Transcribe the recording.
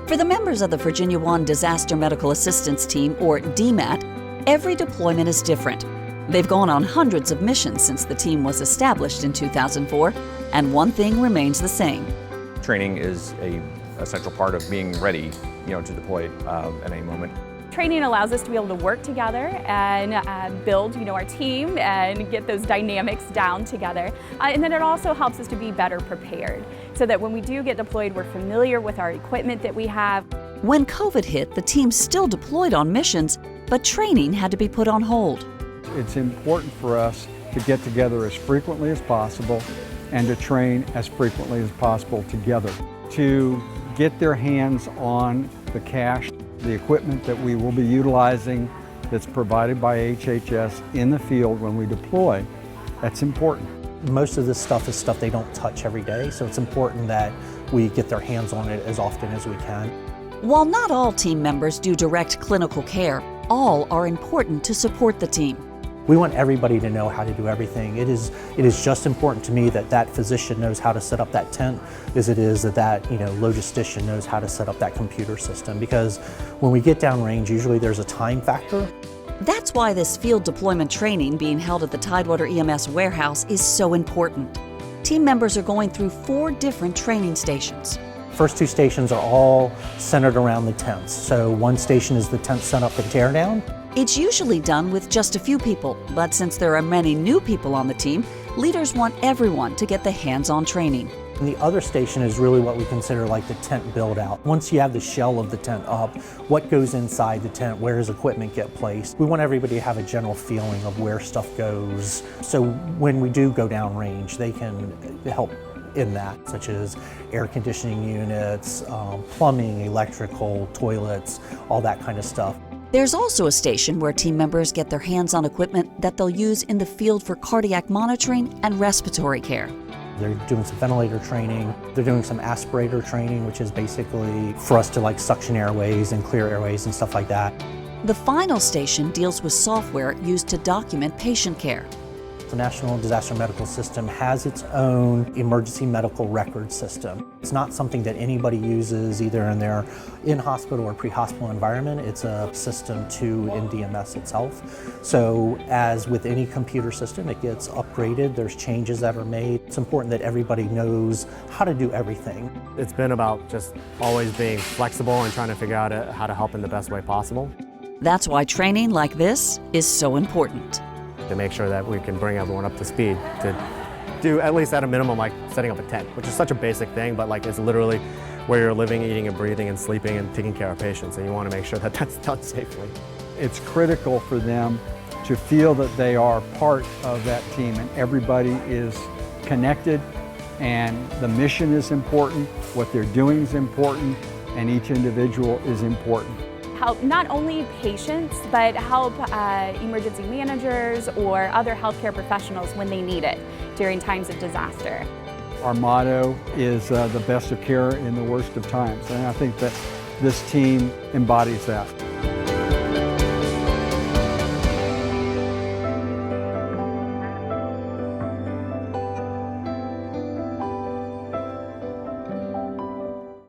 For the members of the Virginia 1 Disaster Medical Assistance Team, or DMAT, every deployment is different. They've gone on hundreds of missions since the team was established in 2004, and one thing remains the same. Training is a central part of being ready, to deploy at any moment. Training allows us to be able to work together and build, our team and get those dynamics down together. And then it also helps us to be better prepared so that when we do get deployed, we're familiar with our equipment that we have. When COVID hit, the team still deployed on missions, but training had to be put on hold. It's important for us to get together as frequently as possible and to train as frequently as possible together, to get their hands on the cash, the equipment that we will be utilizing that's provided by HHS in the field when we deploy. That's important. Most of this stuff is stuff they don't touch every day, so it's important that we get their hands on it as often as we can. While not all team members do direct clinical care, all are important to support the team. We want everybody to know how to do everything. It is just important to me that that physician knows how to set up that tent as it is that logistician knows how to set up that computer system, because when we get downrange, usually there's a time factor. That's why this field deployment training being held at the Tidewater EMS warehouse is so important. Team members are going through 4 different training stations. First 2 stations are all centered around the tents. So one station is the tent setup and tear down. It's usually done with just a few people, but since there are many new people on the team, leaders want everyone to get the hands-on training. And the other station is really what we consider like the tent build out. Once you have the shell of the tent up, what goes inside the tent, where does equipment get placed? We want everybody to have a general feeling of where stuff goes. So when we do go downrange, they can help in that, such as air conditioning units, plumbing, electrical, toilets, all that kind of stuff. There's also a station where team members get their hands on equipment that they'll use in the field for cardiac monitoring and respiratory care. They're doing some ventilator training. They're doing some aspirator training, which is basically for us to suction airways and clear airways and stuff like that. The final station deals with software used to document patient care. The National Disaster Medical System has its own emergency medical record system. It's not something that anybody uses either in their in-hospital or pre-hospital environment. It's a system in DMS itself. So as with any computer system, it gets upgraded. There's changes that are made. It's important that everybody knows how to do everything. It's been about just always being flexible and trying to figure out how to help in the best way possible. That's why training like this is so important. To make sure that we can bring everyone up to speed to do at least at a minimum setting up a tent, which is such a basic thing, but it's literally where you're living, eating and breathing and sleeping and taking care of patients, and you want to make sure that that's done safely. It's critical for them to feel that they are part of that team and everybody is connected and the mission is important, what they're doing is important, and each individual is important. Help not only patients, but help emergency managers or other healthcare professionals when they need it during times of disaster. Our motto is the best of care in the worst of times, and I think that this team embodies that.